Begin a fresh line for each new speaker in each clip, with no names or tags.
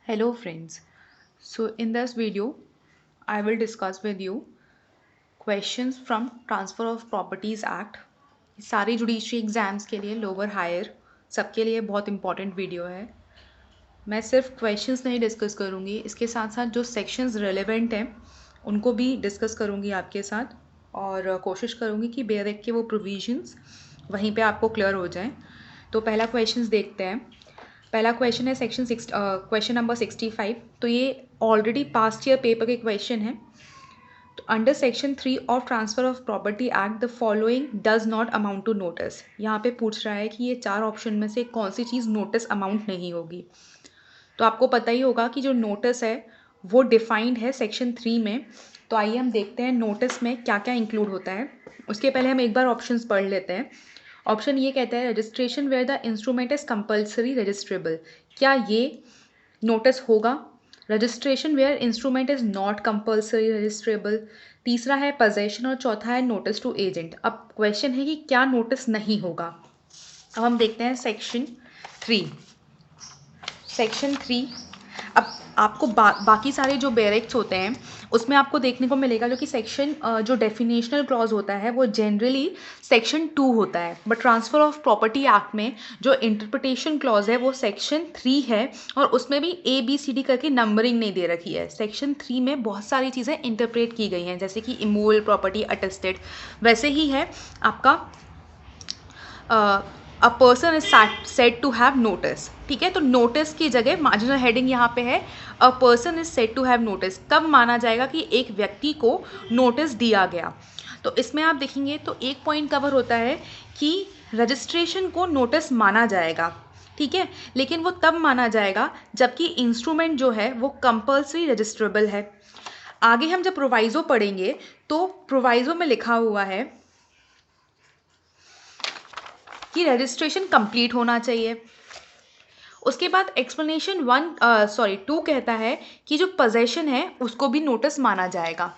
Hello friends. So in this video I will discuss with you questions from Transfer of Properties Act. सारे judiciary exams के लिए lower higher सबके लिए बहुत important video है. मैं सिर्फ क्वेश्चंस नहीं डिस्कस करूँगी, इसके साथ साथ जो सेक्शंस रेलेवेंट हैं उनको भी डिस्कस करूँगी आपके साथ और कोशिश करूँगी कि बेयर के वो प्रोविजंस वहीं पे आपको क्लियर हो जाएं. तो पहला क्वेश्चंस देखते हैं. पहला क्वेश्चन है क्वेश्चन नंबर 65. तो ये ऑलरेडी पास्ट ईयर पेपर के क्वेश्चन है. तो under section 3 of transfer of property act the following does not amount to notice. यहाँ पे पूछ रहा है कि ये चार ऑप्शन में से कौन सी चीज़ नोटिस अमाउंट नहीं होगी. तो आपको पता ही होगा कि जो नोटिस है वो डिफाइंड है सेक्शन 3 में. तो आइए हम देखते हैं नोटिस में क्या क्या इंक्लूड होता है. उसके पहले हम एक बार ऑप्शंस पढ़ लेते हैं. ऑप्शन ये कहता है registration where the instrument is compulsory registrable. क्या ये नोटिस होगा? Registration where instrument is not compulsory registrable. तीसरा है पोजेशन और चौथा है नोटिस टू एजेंट. अब क्वेश्चन है कि क्या नोटिस नहीं होगा. अब हम देखते हैं सेक्शन 3. सेक्शन 3. अब आपको बाकी सारे जो बेरेक्ट्स होते हैं उसमें आपको देखने को मिलेगा जो कि सेक्शन जो डेफिनेशनल क्लॉज होता है वो जनरली सेक्शन 2 होता है. But transfer of property act में जो इंटरप्रिटेशन क्लॉज है वो सेक्शन 3 है और उसमें भी ABCD करके नंबरिंग नहीं दे रखी है. सेक्शन 3 में बहुत सारी चीज़ें इंटरप्रेट की गई हैं जैसे कि इमूवेबल प्रॉपर्टी अटेस्टेड. वैसे ही है आपका a person is said to have notice. ठीक है, तो नोटिस की जगह मार्जिनल हेडिंग यहाँ पे है a person is said to have notice. कब माना जाएगा कि एक व्यक्ति को नोटिस दिया गया. तो इसमें आप देखेंगे तो एक पॉइंट कवर होता है कि रजिस्ट्रेशन को नोटिस माना जाएगा. ठीक है, लेकिन वो तब माना जाएगा जबकि इंस्ट्रूमेंट जो है वो कंपल्सरी रजिस्ट्रेबल है. आगे हम जब प्रोवाइजो पढ़ेंगे तो प्रोवाइजो में लिखा हुआ है कि रजिस्ट्रेशन कंप्लीट होना चाहिए. उसके बाद एक्सप्लेनेशन 2 कहता है कि जो पोजेशन है उसको भी नोटिस माना जाएगा.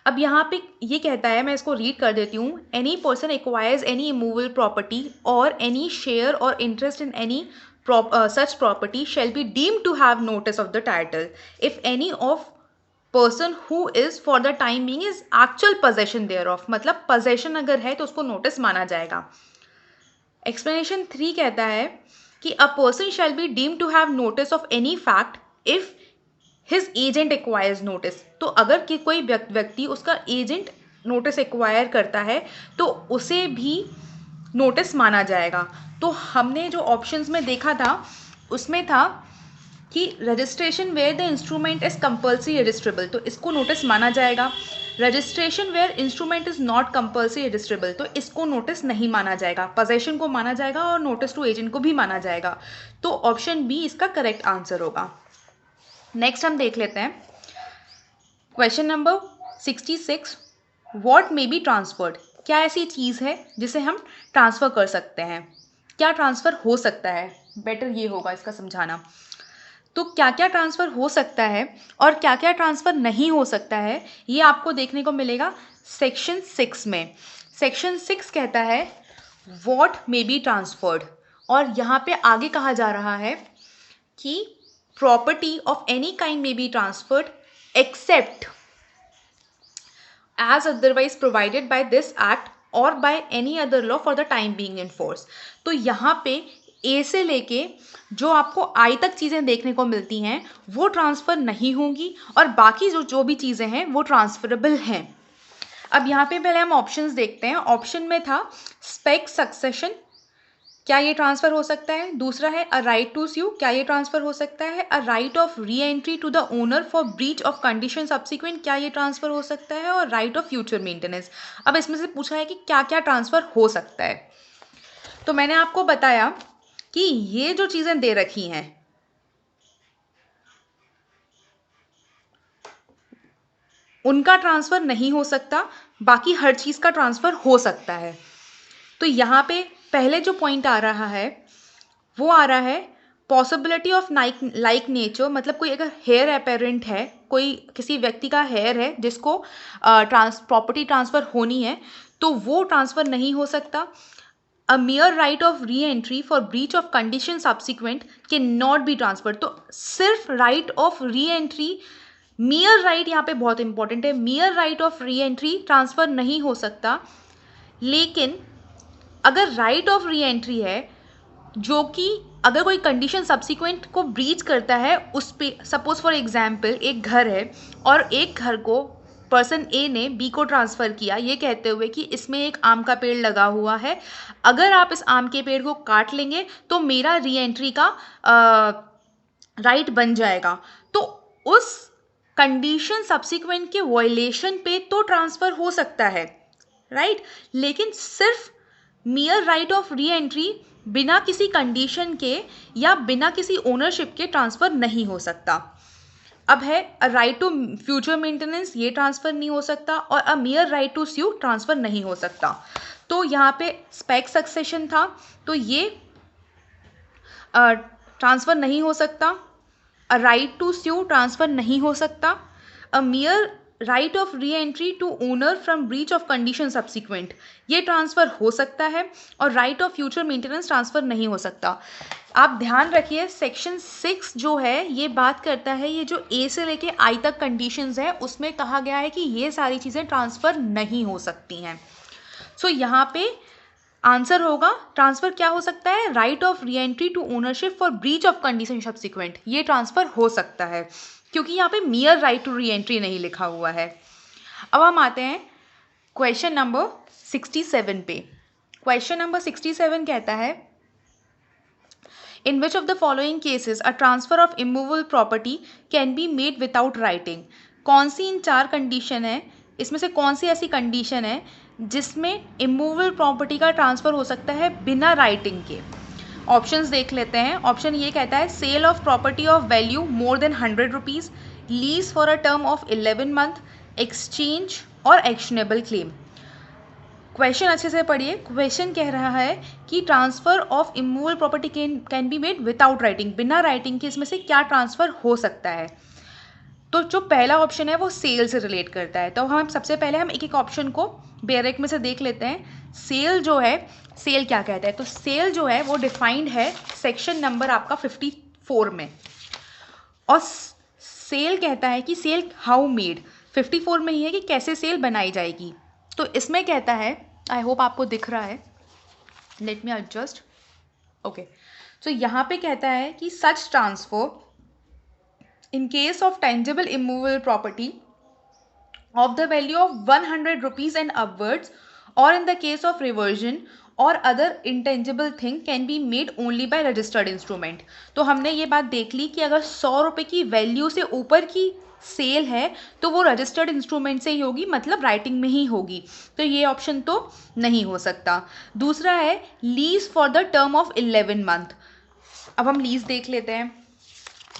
अब यहाँ पे ये कहता है, मैं इसको रीड कर देती हूँ. Any person acquires any immovable property और एनी शेयर और interest in any such property shall be deemed to have notice of the title if any of person who is for the time being is actual possession thereof. मतलब possession अगर है तो उसको notice माना जाएगा. Explanation 3 कहता है कि a person shall be deemed to have notice of any fact if his agent acquires notice. तो अगर कि कोई व्यक्ति उसका एजेंट नोटिस एक्वायर करता है तो उसे भी नोटिस माना जाएगा. तो हमने जो ऑप्शंस में देखा था उसमें था कि registration where the instrument is compulsory registrable, तो इसको नोटिस माना जाएगा. Registration where instrument is not compulsory registrable, तो इसको नोटिस नहीं माना जाएगा. पोजेशन को माना जाएगा और नोटिस टू एजेंट को भी माना जाएगा. तो ऑप्शन बी इसका करेक्ट आंसर होगा. नेक्स्ट हम देख लेते हैं question number 66. What may be transferred. क्या ऐसी चीज़ है जिसे हम ट्रांसफ़र कर सकते हैं? क्या ट्रांसफ़र हो सकता है, बेटर ये होगा इसका समझाना. तो क्या क्या ट्रांसफ़र हो सकता है और क्या क्या ट्रांसफ़र नहीं हो सकता है ये आपको देखने को मिलेगा सेक्शन 6 में. सेक्शन 6 कहता है व्हाट मे बी ट्रांसफर्ड और यहाँ पे आगे कहा जा रहा है कि property of any kind may be transferred except as otherwise provided by this act or by any other law for the time being in force. तो यहाँ पे ए से लेके जो आपको आई तक चीज़ें देखने को मिलती हैं वो ट्रांसफ़र नहीं होंगी और बाकी जो भी चीज़ें हैं वो ट्रांसफरेबल हैं. अब यहाँ पे पहले हम ऑप्शंस देखते हैं. ऑप्शन में था स्पेक सक्सेशन, क्या ये ट्रांसफ़र हो सकता है. दूसरा है अ राइट टू स्यू, क्या ये ट्रांसफ़र हो सकता है. A right of re entry to the owner for breach of condition subsequent, क्या ये ट्रांसफ़र हो सकता है. और राइट ऑफ फ्यूचर मेंटेनेंस. अब इसमें से पूछा है कि क्या क्या ट्रांसफ़र हो सकता है. तो मैंने आपको बताया कि ये जो चीज़ें दे रखी हैं उनका ट्रांसफ़र नहीं हो सकता, बाकी हर चीज़ का ट्रांसफ़र हो सकता है. तो यहाँ पे पहले जो पॉइंट आ रहा है वो आ रहा है पॉसिबिलिटी ऑफ लाइक नेचर. मतलब कोई अगर हेयर अपेरेंट है, कोई किसी व्यक्ति का हेयर है जिसको प्रॉपर्टी ट्रांसफ़र होनी है तो वो ट्रांसफ़र नहीं हो सकता. अ mere right of re-entry for breach of condition subsequent cannot be transferred. तो सिर्फ right of re-entry, mere right यहाँ पे बहुत इंपॉर्टेंट है, mere right of re-entry transfer नहीं हो सकता, लेकिन अगर right of re-entry है जो कि अगर कोई कंडीशन सब्सिक्वेंट को ब्रीच करता है उस पे, सपोज फॉर एग्जाम्पल एक घर है और एक घर को पर्सन ए ने बी को ट्रांसफ़र किया ये कहते हुए कि इसमें एक आम का पेड़ लगा हुआ है, अगर आप इस आम के पेड़ को काट लेंगे तो मेरा री एंट्री का राइट बन जाएगा। तो उस कंडीशन सब्सिक्वेंट के वॉयलेशन पे तो ट्रांसफ़र हो सकता है, राइट, लेकिन सिर्फ मियर राइट ऑफ री एंट्री बिना किसी कंडीशन के या बिना किसी ओनरशिप के ट्रांसफ़र नहीं हो सकता। अब है a right to future maintenance, ये ट्रांसफ़र नहीं हो सकता, और a mere right to sue transfer नहीं हो सकता। तो यहाँ पे स्पेक सक्सेशन था तो ये ट्रांसफ़र नहीं हो सकता, a right to sue transfer नहीं हो सकता, a mere right of re entry to owner from breach of condition subsequent ये ट्रांसफ़र हो सकता है, और right of future maintenance transfer नहीं हो सकता। आप ध्यान रखिए सेक्शन 6 जो है ये बात करता है, ये जो ए से लेके आई तक कंडीशंस है उसमें कहा गया है कि ये सारी चीज़ें ट्रांसफ़र नहीं हो सकती हैं। सो यहाँ पे आंसर होगा ट्रांसफ़र क्या हो सकता है, right of re entry to ownership for breach of condition subsequent ये ट्रांसफ़र हो सकता है, क्योंकि यहाँ पे mere right to re entry नहीं लिखा हुआ है। अब हम आते हैं क्वेश्चन नंबर 67 पे। क्वेश्चन नंबर 67 कहता है in which of the following cases a transfer of immovable property can be made without writing. कौन सी इन 4 कंडीशन है, इसमें से कौन सी ऐसी कंडीशन है जिसमें इमूवेबल प्रॉपर्टी का ट्रांसफ़र हो सकता है बिना राइटिंग के। ऑप्शंस देख लेते हैं। ऑप्शन ये कहता है sale of property of value more than 100 rupees, lease for a term of 11 month, exchange और एक्शनेबल क्लेम। क्वेश्चन अच्छे से पढ़िए। क्वेश्चन कह रहा है कि transfer of immovable property can be made without writing, बिना राइटिंग के इसमें से क्या ट्रांसफ़र हो सकता है। तो जो पहला ऑप्शन है वो सेल से रिलेट करता है। तो हम सबसे पहले हम एक एक ऑप्शन को बेरेक में से देख लेते हैं। सेल जो है, सेल क्या कहता है, तो सेल जो है वो डिफाइंड है सेक्शन नंबर आपका 54 में, और सेल कहता है कि सेल हाउ मेड 54 में ही है कि कैसे सेल बनाई जाएगी। तो इसमें कहता है, आई होप आपको दिख रहा है, लेट मी एडजस्ट, ओके। तो यहाँ पे कहता है कि सच transfer in case of tangible immovable property of the value of 100 rupees and upwards, or in the case of reversion or other intangible thing can be made only by registered instrument। तो हमने ये बात देख ली कि अगर 100 रुपये की value से ऊपर की सेल है तो वो रजिस्टर्ड इंस्ट्रूमेंट से ही होगी, मतलब राइटिंग में ही होगी, तो ये ऑप्शन तो नहीं हो सकता। दूसरा है lease for the term of 11 month. अब हम लीज देख लेते हैं।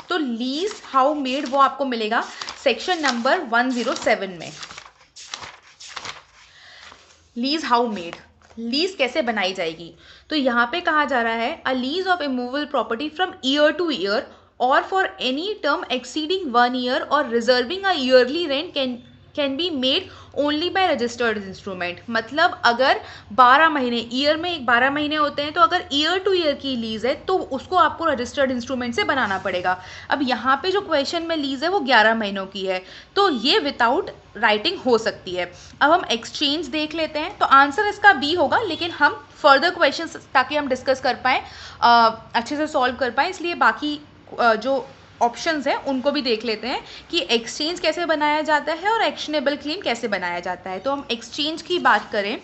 तो लीज हाउ मेड वो आपको मिलेगा सेक्शन नंबर 107 में। लीज हाउ मेड, लीज कैसे बनाई जाएगी, तो यहाँ पे कहा जा रहा है a lease of immovable property from year to year और for any term exceeding 1 year और reserving a yearly rent can be made only by registered instrument. मतलब अगर 12 महीने, ईयर में 12 महीने होते हैं, तो अगर ईयर टू ईयर की लीज है तो उसको आपको रजिस्टर्ड इंस्ट्रूमेंट से बनाना पड़ेगा। अब यहाँ पे जो क्वेश्चन में लीज है वो 11 महीनों की है, तो ये विदाउट राइटिंग हो सकती है। अब हम एक्सचेंज देख लेते हैं, तो आंसर इसका बी होगा, लेकिन हम फर्दर क्वेश्चन ताकि हम डिस्कस कर पाएँ, अच्छे से सॉल्व कर पाएँ, इसलिए बाकी जो ऑप्शंस हैं उनको भी देख लेते हैं कि एक्सचेंज कैसे बनाया जाता है और एक्शनेबल क्लेम कैसे बनाया जाता है। तो हम एक्सचेंज की बात करें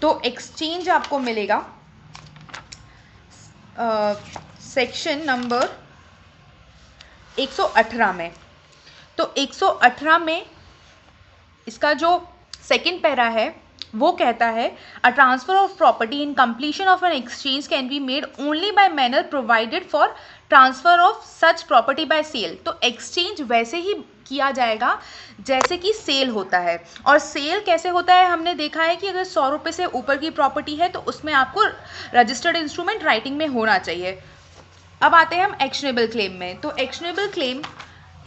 तो एक्सचेंज आपको मिलेगा सेक्शन नंबर 118 में। तो 118 में इसका जो सेकंड पैरा है वो कहता है a transfer of property in completion of an exchange can be made only by manner provided for transfer of such property by sale. तो एक्सचेंज वैसे ही किया जाएगा जैसे कि सेल होता है, और सेल कैसे होता है हमने देखा है कि अगर 100 रुपये से ऊपर की प्रॉपर्टी है तो उसमें आपको रजिस्टर्ड इंस्ट्रूमेंट राइटिंग में होना चाहिए। अब आते हैं हम एक्शनेबल क्लेम में। तो एक्शनेबल क्लेम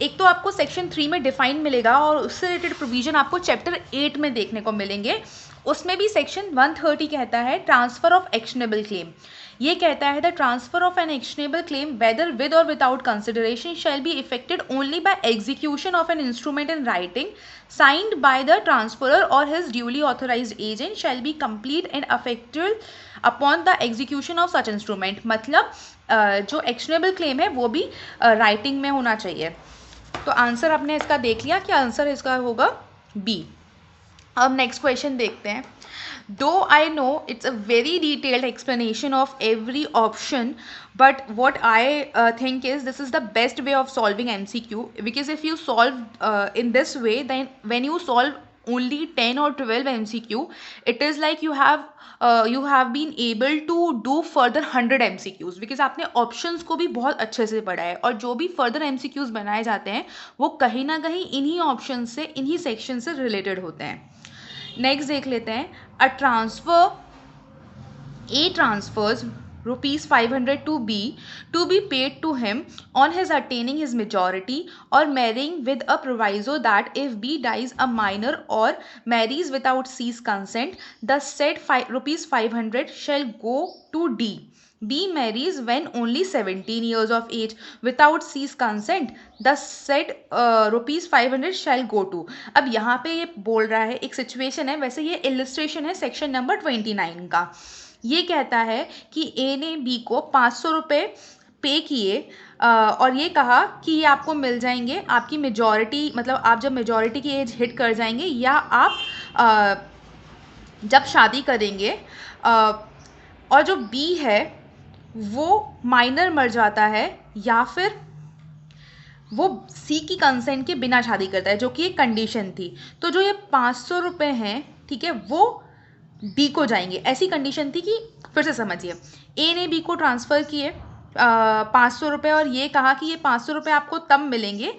एक तो आपको सेक्शन 3 में डिफाइन मिलेगा और उससे रिलेटेड प्रोविजन आपको चैप्टर 8 में देखने को मिलेंगे। उसमें भी सेक्शन 130 कहता है ट्रांसफर ऑफ एक्शनेबल क्लेम। ये कहता है the transfer of an actionable claim whether with और without consideration shall be effected only by execution of an instrument in writing signed by the transferor और his duly authorised agent shall be complete and effective upon the execution of such instrument. मतलब जो actionable claim है वो भी writing में होना चाहिए। तो आंसर आपने इसका देख लिया कि आंसर इसका होगा बी। अब नेक्स्ट क्वेश्चन देखते हैं। दो I know it's a very detailed explanation of every option, but what I think is this is the best way of solving MCQ, because if you solve in this way, then when you solve only 10 or 12 MCQ, it is like you have been able to do further 100 MCQs, because आपने options को भी बहुत अच्छे से पढ़ा है और जो भी further MCQs बनाए जाते हैं वो कहीं ना कहीं इन्हीं options से, इन्हीं section से related होते हैं। नेक्स्ट देख लेते हैं। A transfers rupees 500 to B to be paid to him on his attaining his majority or marrying with a proviso that if B dies a minor or marries without C's consent, the said rupees 500 shall go to D. B marries when only 17 years of age without C's consent, the said rupees 500 shall go to। अब यहाँ पे ये बोल रहा है, एक situation है, वैसे ये इलिस्ट्रेशन है सेक्शन नंबर 29 का। ये कहता है कि ए ने बी को 500 रुपये पे किए और ये कहा कि ये आपको मिल जाएंगे आपकी मेजॉरिटी, मतलब आप जब मेजॉरिटी की एज हिट कर जाएंगे या आप जब शादी करेंगे, और जो बी है वो माइनर मर जाता है या फिर वो सी की कंसेंट के बिना शादी करता है, जो कि एक कंडीशन थी। तो जो ये 500 रुपये हैं, ठीक है, वो बी को जाएंगे। ऐसी कंडीशन थी कि, फिर से समझिए, ए ने बी को ट्रांसफ़र किए 500 रुपये और ये कहा कि ये 500 रुपये आपको तब मिलेंगे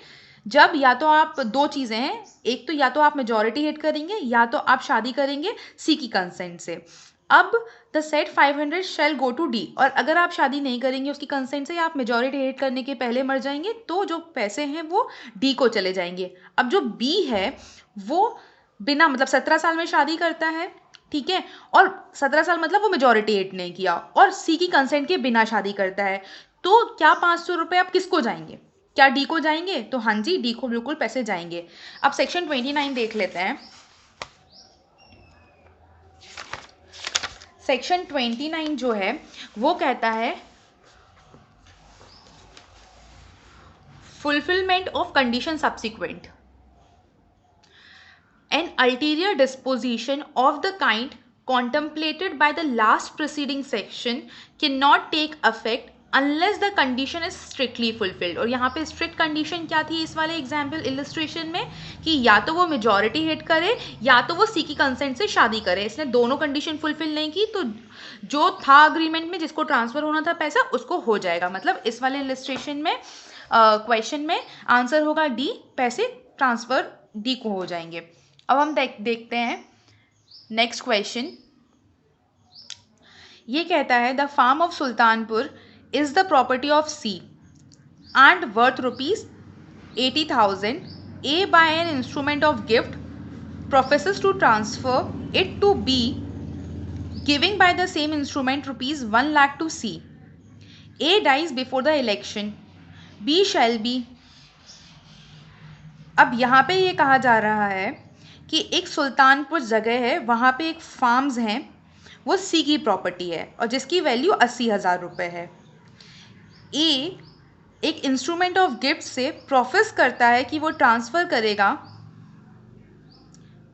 जब या तो आप, दो चीज़ें हैं, एक तो या तो आप मेजॉरिटी हिट करेंगे या तो आप शादी करेंगे सी की कंसेंट से। अब the said 500 shall go to D, और अगर आप शादी नहीं करेंगे उसकी कंसेंट से या आप मेजॉरिटी हिट करने के पहले मर जाएंगे तो जो पैसे हैं वो डी को चले जाएंगे। अब जो बी है वो बिना, मतलब 17 साल में शादी करता है, ठीक है, और 17 साल मतलब वो मेजॉरिटी हिट नहीं किया और सी की कंसेंट के बिना शादी करता है। तो क्या 500 रुपये अब किसको जाएंगे? क्या डी को जाएंगे? तो हाँ जी, डी को बिल्कुल पैसे जाएंगे। अब सेक्शन 29 देख लेते हैं। सेक्शन 29 जो है वो कहता है fulfilment of condition subsequent, an ulterior disposition of the kind contemplated by the last preceding section cannot take effect unless the condition is strictly fulfilled। और यहाँ पे strict condition क्या थी इस वाले एग्जाम्पल इलिस्ट्रेशन में, कि या तो वो मेजॉरिटी हिट करे या तो वो सी की कंसेंट से शादी करे। इसने दोनों कंडीशन फुलफिल नहीं की तो जो था अग्रीमेंट में, जिसको ट्रांसफर होना था पैसा, उसको हो जाएगा। मतलब इस वाले इलिस्ट्रेशन में क्वेश्चन में आंसर होगा डी, पैसे ट्रांसफर डी को हो जाएंगे। अब हम देखते हैं नेक्स्ट क्वेश्चन। ये कहता है the farm of Sultanpur is the property of C and worth rupees 80,000। A by an instrument of gift professes to transfer it to B giving by the same instrument rupees 1 lakh to C. A dies before the election, B shall be. अब यहाँ पे ये कहा जा रहा है कि एक सुल्तानपुर जगह है, वहाँ पे एक फार्म्स हैं, वो सी की प्रॉपर्टी है और जिसकी वैल्यू 80,000 रुपये है। ए एक इंस्ट्रूमेंट ऑफ गिफ्ट से प्रोफेस करता है कि वो ट्रांसफ़र करेगा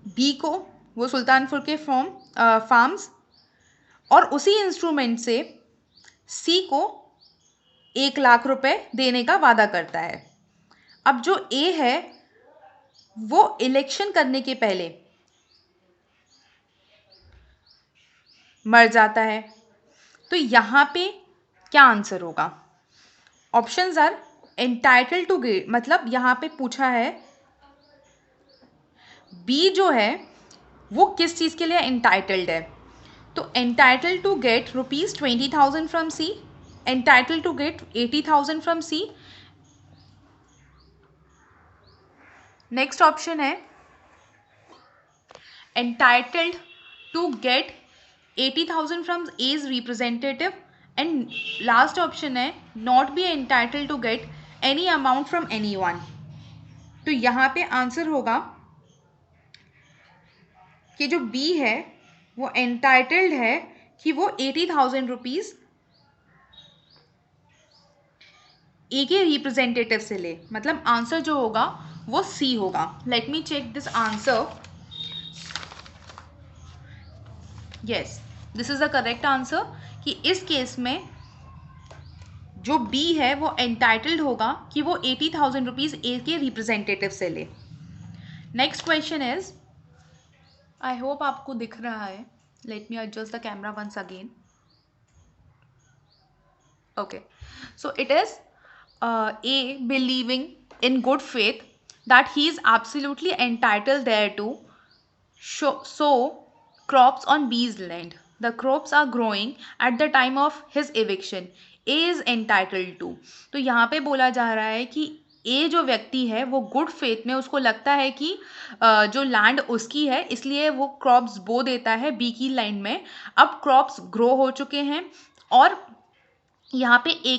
बी को, वो सुल्तानपुर के फार्म्स, और उसी इंस्ट्रूमेंट से सी को 1 लाख रुपए देने का वादा करता है। अब जो ए है वो इलेक्शन करने के पहले मर जाता है, तो यहाँ पे क्या आंसर होगा? Options are entitle to get, मतलब यहाँ पे पूछा है बी जो है वो किस चीज़ के लिए एंटाइटल्ड है। तो entitle to get rupees 20,000 from C, entitle to get 80,000 from C. Next option है entitled to get 80,000 from A's representative, and last option है not be entitled to get any amount from anyone. तो यहाँ पे answer होगा कि जो B है वो एंटाइटल्ड है कि वो 80,000 रुपीज ए के रिप्रेजेंटेटिव से ले, मतलब आंसर जो होगा वो सी होगा. Let me check this answer. Yes, this is the correct answer कि इस केस में जो बी है वो एंटाइटल्ड होगा कि वो 80,000 रुपीज ए के रिप्रेजेंटेटिव से ले. Next question is, I hope आपको दिख रहा है. Let me adjust the camera once again. Okay, so it is A believing in good faith that he is absolutely entitled thereto, sow crops on B's land. The crops are growing at the time of his eviction. A is entitled to. तो यहाँ पे बोला जा रहा है कि A जो व्यक्ति है वो गुड फेथ में उसको लगता है कि जो लैंड उसकी है इसलिए वो क्रॉप्स बो देता है बी की लैंड में. अब क्रॉप्स ग्रो हो चुके हैं और यहाँ पे ए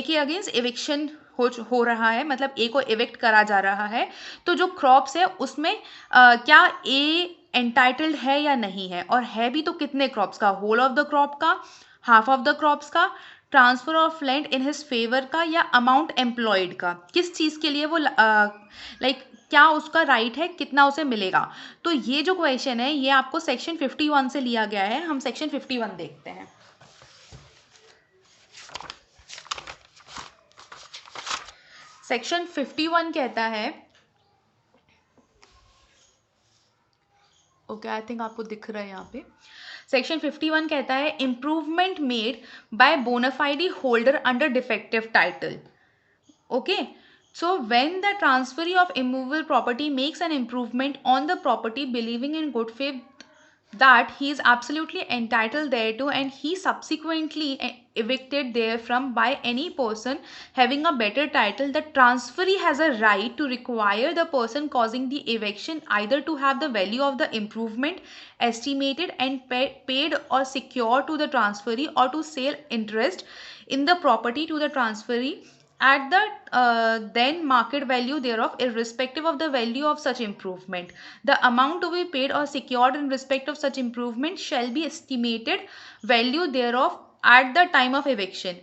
के अगेंस्ट एविक्शन हो रहा है, मतलब ए को एविक्ट करा जा रहा है. तो जो क्रॉप्स है उसमें क्या ए एंटाइटल्ड है या नहीं है, और है भी तो कितने क्रॉप्स का, होल ऑफ द क्रॉप का, हाफ ऑफ द क्रॉप्स का, transfer of land in his favour का, या अमाउंट एम्प्लॉयड का, किस चीज़ के लिए वो लाइक क्या उसका राइट है, कितना उसे मिलेगा. तो ये जो क्वेश्चन है ये आपको सेक्शन 51 से लिया गया है. हम सेक्शन 51 देखते हैं. सेक्शन 51 कहता है, ओके आई थिंक आपको दिख रहा है यहाँ पे. सेक्शन 51 कहता है improvement made by bona fide holder under defective title. Okay, so when the transferee of immovable property makes an improvement on the property believing in good faith that he is absolutely entitled thereto and he subsequently evicted therefrom by any person having a better title, the transferee has a right to require the person causing the eviction either to have the value of the improvement estimated and paid or secured to the transferee, or to sell interest in the property to the transferee at the then market value thereof, irrespective of the value of such improvement. The amount to be paid or secured in respect of such improvement shall be estimated value thereof at the time of eviction.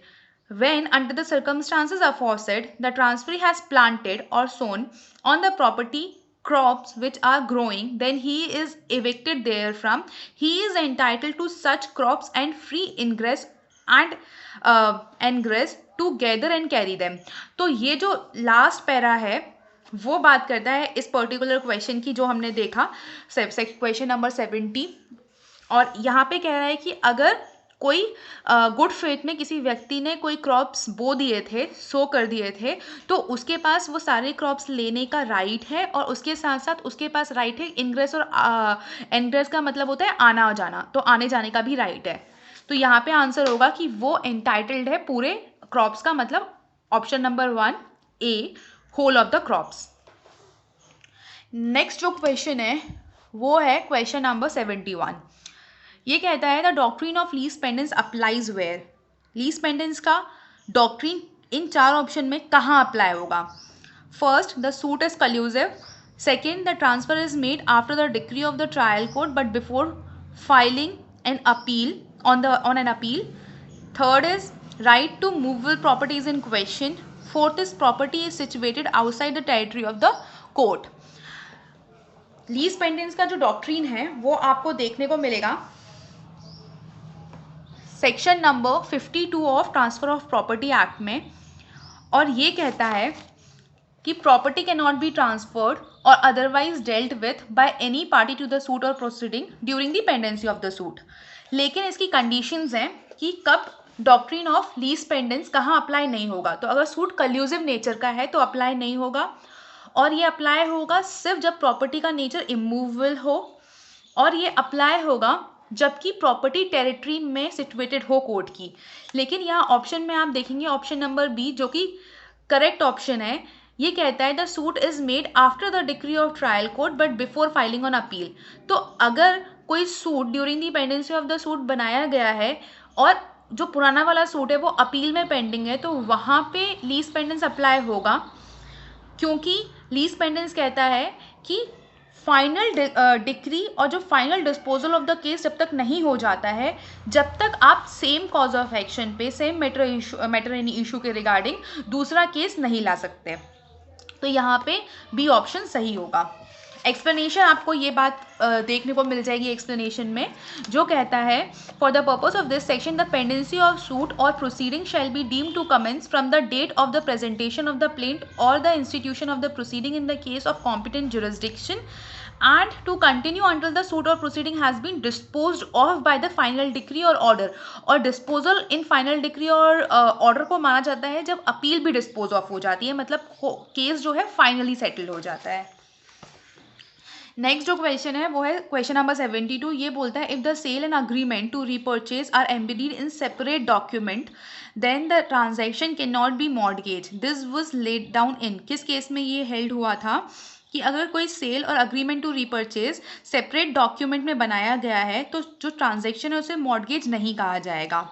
When, under the circumstances aforesaid, the transferee has planted or sown on the property crops which are growing, then he is evicted therefrom. He is entitled to such crops and free ingress and ingress to gather and carry them. तो ये जो last para है वो बात करता है इस particular question की जो हमने देखा, क्वेश्चन नंबर 70. और यहाँ पे कह रहा है कि अगर कोई गुड फेथ में किसी व्यक्ति ने कोई क्रॉप्स बो दिए थे, सो कर दिए थे, तो उसके पास वो सारे क्रॉप्स लेने का राइट है, और उसके साथ साथ उसके पास राइट है इनग्रेस, और इनग्रेस का मतलब होता है आना जाना, तो आने जाने का भी राइट है. तो यहाँ पे आंसर होगा कि वो एंटाइटल्ड है पूरे क्रॉप्स का, मतलब option number 1 A, whole of the crops. Next जो क्वेश्चन है वो है क्वेश्चन नंबर 71. ये कहता है the doctrine of lis pendens applies where. Lis pendens का डॉक्ट्रिन इन 4 ऑप्शन में कहाँ अप्लाई होगा. First, the suit is collusive. Second, the transfer is made after the decree of the trial court but before filing an appeal on an appeal. Third is right to movable property is in question. Fourth is property is situated outside the territory of the court. Lis pendens का जो doctrine है वो आपको देखने को मिलेगा section number 52 of transfer of property act में. और ये कहता है कि property can not be transferred और otherwise dealt with by any party to the suit और proceeding during the pendency of the suit. लेकिन इसकी कंडीशंस हैं कि कब डॉक्ट्रिन ऑफ लीज पेंडेंस कहाँ अप्लाई नहीं होगा. तो अगर सूट कल्यूसिव नेचर का है तो अप्लाई नहीं होगा, और ये अप्लाई होगा सिर्फ जब प्रॉपर्टी का नेचर इमूवेबल हो, और ये अप्लाई होगा जबकि प्रॉपर्टी टेरिटरी में सिचुएटेड हो कोर्ट की. लेकिन यहाँ ऑप्शन में आप देखेंगे ऑप्शन नंबर बी जो कि करेक्ट ऑप्शन है, ये कहता है the suit is made after the decree of trial court but before filing on appeal. तो अगर कोई suit during the pendency of the suit बनाया गया है और जो पुराना वाला सूट है वो अपील में पेंडिंग है, तो वहाँ पे लीज पेंडेंस अप्लाई होगा, क्योंकि लीज पेंडेंस कहता है कि फाइनल डिक्री और जो final disposal of the case जब तक नहीं हो जाता है, जब तक आप सेम कॉज ऑफ एक्शन पे, सेम मैटर एनी इशू के रिगार्डिंग दूसरा केस नहीं ला सकते। तो यहाँ पे बी ऑप्शन सही होगा। एक्सप्लेनेशन आपको ये बात देखने को मिल जाएगी एक्सप्लेनेशन में, जो कहता है for the purpose of this section the pendency of suit और proceeding shall be deem to commence from the date of the presentation of the plaint और the institution of the proceeding in the case of competent jurisdiction and to continue until the suit or proceeding has been disposed of by the final decree or order। और disposal in final decree और order को माना जाता है जब appeal भी dispose of हो जाती है, मतलब केस जो है फाइनली सेटल हो जाता है। नेक्स्ट जो क्वेश्चन है वो है क्वेश्चन नंबर 72। ये बोलता है if the sale and agreement to repurchase are embedded in separate document then the transaction can not be mortgage. This was laid down in, किस केस में ये हेल्ड हुआ था कि अगर कोई सेल और agreement to repurchase separate document में बनाया गया है तो जो ट्रांजैक्शन है उसे मॉर्टगेज नहीं कहा जाएगा।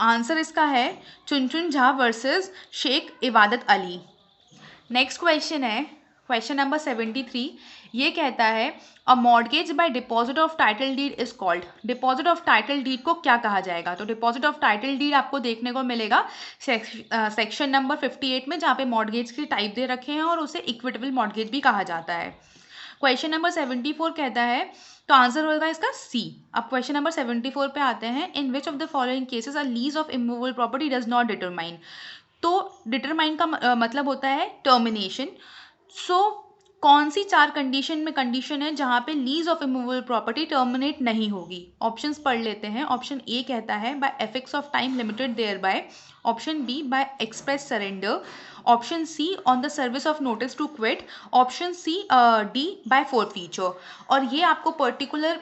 आंसर इसका है Chunchun Jha versus Sheikh Ibadat Ali. Next question है क्वेश्चन नंबर 73। ये कहता है a mortgage by deposit of title deed is called. Deposit of title deed को क्या कहा जाएगा? तो डिपॉजिट ऑफ टाइटल डीड आपको देखने को मिलेगा सेक्शन नंबर 58 में, जहाँ पे मॉर्टगेज के टाइप दे रखे हैं और उसे इक्विटेबल मॉर्टगेज भी कहा जाता है। क्वेश्चन नंबर 74 कहता है, तो आंसर होगा इसका सी। अब क्वेश्चन नंबर 74 पे आते हैं, in which of the following cases a lease of immovable property does not determine. तो डिटरमाइन का मतलब होता है टर्मिनेशन। सो कौन सी चार कंडीशन में कंडीशन है जहां पे lease of immovable property terminate नहीं होगी? ऑप्शंस पढ़ लेते हैं। ऑप्शन ए कहता है by efflux of time limited thereby, option B by express surrender, option C on the service of notice to quit, option C D by forfeiture. और ये आपको पर्टिकुलर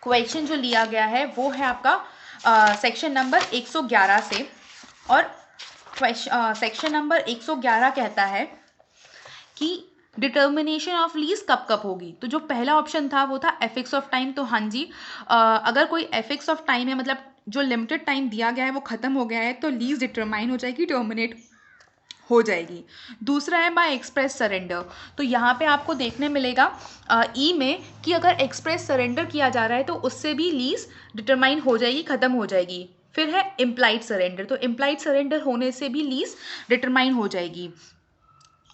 क्वेश्चन जो लिया गया है वो है आपका सेक्शन नंबर 111 से, और सेक्शन नंबर 111 कहता है कि डिटर्मिनेशन ऑफ लीज कब कब होगी। तो जो पहला ऑप्शन था वो था एफिक्स ऑफ टाइम। तो हाँ जी, अगर कोई एफिक्स ऑफ टाइम है, मतलब जो लिमिटेड टाइम दिया गया है वो खत्म हो गया है, तो लीज डिटरमाइन हो जाएगी, टर्मिनेट हो जाएगी। दूसरा है बाय एक्सप्रेस सरेंडर। तो यहाँ पे आपको देखने मिलेगा ई में कि अगर एक्सप्रेस सरेंडर किया जा रहा है तो उससे भी लीज डिटरमाइन हो जाएगी, खत्म हो जाएगी। फिर है इम्प्लाइड सरेंडर। तो इम्प्लाइड सरेंडर होने से भी लीज डिटरमाइन हो जाएगी।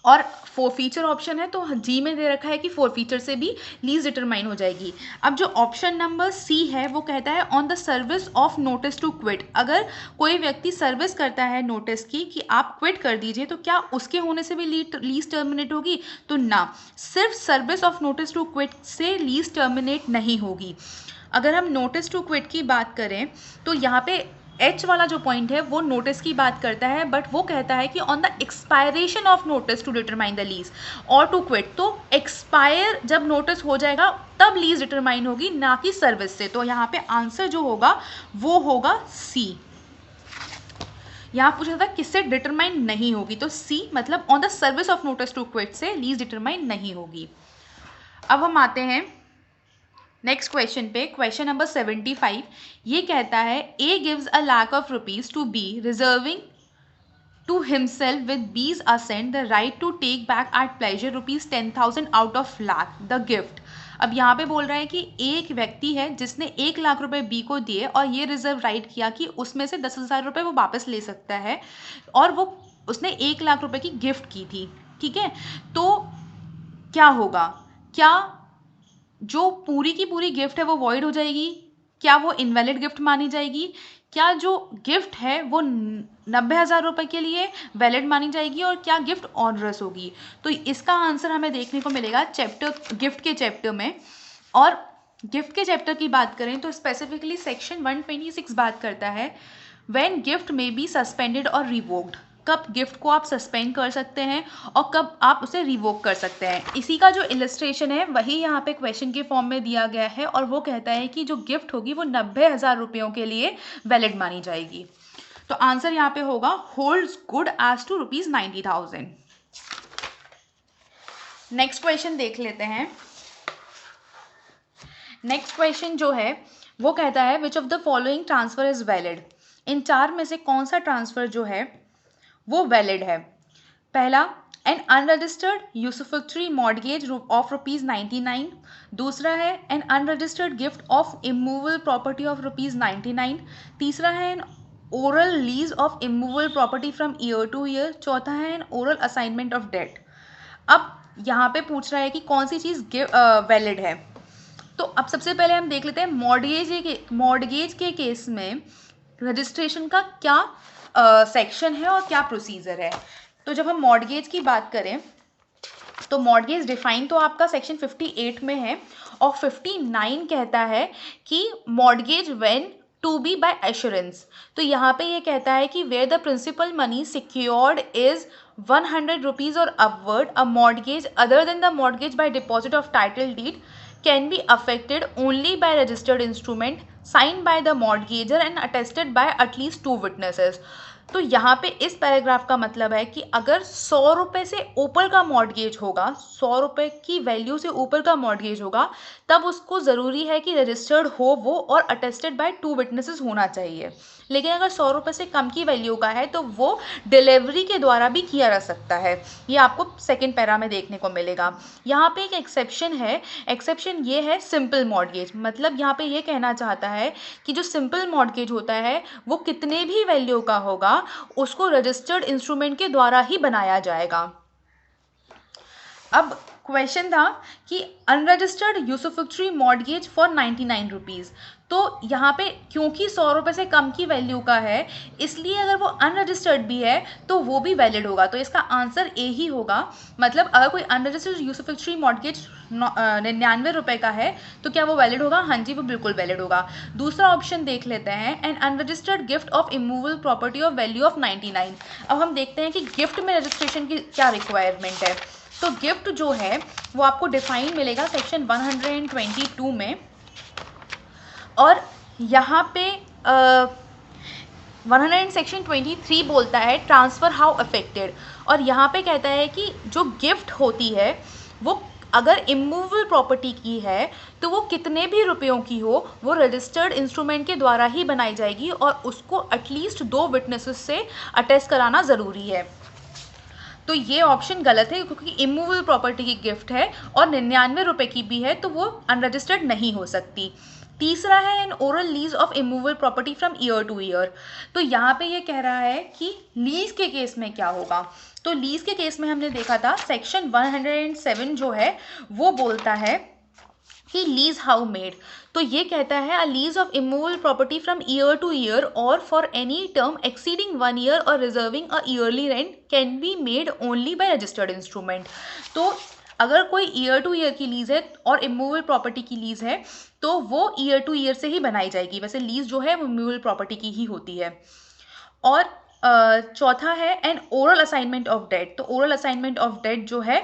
और फोरफीचर ऑप्शन है तो जी में दे रखा है कि फोरफीचर से भी लीज डिटरमाइन हो जाएगी। अब जो ऑप्शन नंबर सी है वो कहता है on the service of notice to quit. अगर कोई व्यक्ति सर्विस करता है नोटिस की कि आप क्विट कर दीजिए, तो क्या उसके होने से भी लीज टर्मिनेट होगी? तो ना, सिर्फ service of notice to quit से लीज टर्मिनेट नहीं होगी। अगर हम नोटिस टू क्विट की बात करें तो यहाँ पे एच वाला जो पॉइंट है वो नोटिस की बात करता है, बट वो कहता है कि on the expiration of notice to determine the lease और टू क्विट। तो एक्सपायर जब नोटिस हो जाएगा तब लीज डिटरमाइन होगी, ना कि सर्विस से। तो यहाँ पे आंसर जो होगा वो होगा सी। यहाँ पूछा था किससे डिटरमाइन नहीं होगी, तो सी, मतलब on the service of notice to quit से लीज डिटरमाइन नहीं होगी। अब हम आते हैं नेक्स्ट क्वेश्चन पे, क्वेश्चन नंबर 75। ये कहता है A gives a lakh of rupees to be reserving to himself with B's assent the right to take back at pleasure rupees 10,000 out of lakh the gift. अब यहाँ पे बोल रहा है कि एक व्यक्ति है जिसने 1 लाख रुपए बी को दिए और ये रिजर्व राइट किया कि उसमें से 10,000 रुपये वो वापस ले सकता है, और वो उसने 1 लाख रुपए की गिफ्ट की थी। ठीक है, तो क्या होगा? क्या जो पूरी की पूरी गिफ्ट है वो वॉइड हो जाएगी? क्या वो इनवैलिड गिफ्ट मानी जाएगी? क्या जो गिफ्ट है वो 90,000 रुपये के लिए वैलिड मानी जाएगी? और क्या गिफ्ट ऑनरस होगी? तो इसका आंसर हमें देखने को मिलेगा चैप्टर गिफ्ट के चैप्टर में। और गिफ्ट के चैप्टर की बात करें तो स्पेसिफिकली सेक्शन 126 बात करता है व्हेन गिफ्ट में बी सस्पेंडेड और रिवोक्ड। कब गिफ्ट को आप सस्पेंड कर सकते हैं और कब आप उसे रिवोक कर सकते हैं। इसी का जो इलस्ट्रेशन है वही यहाँ पे क्वेश्चन के फॉर्म में दिया गया है, और वो कहता है कि जो गिफ्ट होगी वो 90,000 रुपयों के लिए वैलिड मानी जाएगी। तो आंसर यहाँ पे होगा holds good as to ₹90,000। Next question देख लेते हैं। नेक्स्ट क्वेश्चन जो है वो कहता है which of the following transfer is valid. इन चार में से कौन सा ट्रांसफर जो है वो वैलिड है। पहला, an unregistered usufructuary mortgage of ₹99। दूसरा है an unregistered gift of immovable property of ₹99। तीसरा है an oral lease of immovable property from year to year. चौथा है an oral assignment of debt. अब यहाँ पे पूछ रहा है कि कौन सी चीज़ वैलिड है। तो अब सबसे पहले हम देख लेते हैं मॉर्गेज के केस में रजिस्ट्रेशन का क्या सेक्शन है और क्या प्रोसीजर है। तो जब हम मॉर्गेज की बात करें तो मॉर्गेज डिफाइन तो आपका सेक्शन 58 में है और 59 कहता है कि mortgage when to be by assurance. तो यहाँ पे ये कहता है कि where the principal money secured is 100 rupees और upward, a mortgage other than the mortgage by deposit of title deed can be affected only by registered instrument signed by the mortgager and attested by at least 2 witnesses। तो यहाँ पे इस paragraph का मतलब है कि अगर 100 रुपये से ऊपर का मॉर्गेज होगा, 100 रुपये की वैल्यू से ऊपर का मॉर्गेज होगा, तब उसको ज़रूरी है कि रजिस्टर्ड हो वो और अटेस्टेड बाय 2 विटनेसेस होना चाहिए। लेकिन अगर 100 रुपये से कम की वैल्यू का है तो वो डिलीवरी के द्वारा भी किया जा सकता है। ये आपको सेकेंड पैरा में देखने को मिलेगा। यहाँ पे एक एक्सेप्शन है, एक्सेप्शन ये है सिंपल मॉर्गेज। मतलब यहाँ पे ये कहना चाहता है कि जो सिंपल मॉर्गेज होता है वो कितने भी वैल्यू का होगा उसको रजिस्टर्ड इंस्ट्रूमेंट के द्वारा ही बनाया जाएगा। अब क्वेश्चन था कि unregistered usufructuary mortgage for 99 rupees. तो यहाँ पे क्योंकि 100 रुपये से कम की वैल्यू का है इसलिए अगर वो अनरजिस्टर्ड भी है तो वो भी वैलिड होगा। तो इसका आंसर ए ही होगा। मतलब अगर कोई अनरजिस्टर्ड यूसुफैक्टरी मॉर्गेज 99 रुपये का है तो क्या वो वैलिड होगा? हाँ जी, वो बिल्कुल वैलिड होगा। दूसरा ऑप्शन देख लेते हैं, N unregistered gift of immovable property of value of 99। अब हम देखते हैं कि गिफ्ट में रजिस्ट्रेशन की क्या रिक्वायरमेंट है। तो गिफ्ट जो है वो आपको डिफाइन मिलेगा सेक्शन 122 में और यहाँ पे 100 सेक्शन 23 बोलता है ट्रांसफ़र हाउ अफेक्टेड। और यहाँ पे कहता है कि जो गिफ्ट होती है वो अगर इमूवेबल प्रॉपर्टी की है तो वो कितने भी रुपयों की हो वो रजिस्टर्ड इंस्ट्रूमेंट के द्वारा ही बनाई जाएगी और उसको एटलीस्ट 2 विटनेसेस से अटेस्ट कराना ज़रूरी है। तो ये ऑप्शन गलत है क्योंकि इमूवेबल प्रॉपर्टी की गिफ्ट है और 99 रुपये की भी है तो वो अनरजिस्टर्ड नहीं हो सकती। तीसरा है an oral lease of immovable property from year to year. तो यहाँ पे ये कह रहा है कि लीज के केस में क्या होगा। तो लीज के केस में हमने देखा था सेक्शन 107 जो है वो बोलता है कि लीज हाउ मेड। तो ये कहता है a lease of immovable property from year to year और for any term exceeding 1 year और reserving a yearly rent can be made only by registered instrument. तो अगर कोई ईयर टू ईयर की लीज है और इमूवेबल प्रॉपर्टी की lease है तो वो ईयर टू ईयर से ही बनाई जाएगी। वैसे लीज जो है वो इमूवेबल प्रॉपर्टी की ही होती है। और चौथा है an oral assignment of debt. तो ओरल असाइनमेंट ऑफ डेट जो है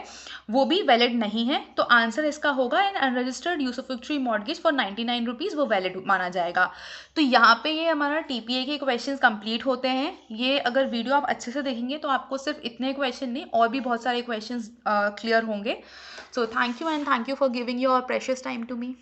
वो भी वैलिड नहीं है। तो आंसर इसका होगा an unregistered usufructuary mortgage for 99 rupees वो वैलिड माना जाएगा। तो यहाँ पे ये हमारा टीपीए के क्वेश्चंस कंप्लीट होते हैं। ये अगर वीडियो आप अच्छे से देखेंगे तो आपको सिर्फ इतने क्वेश्चन नहीं और भी बहुत सारे क्वेश्चंस क्लियर होंगे। So thank you and thank you for giving your precious time to me.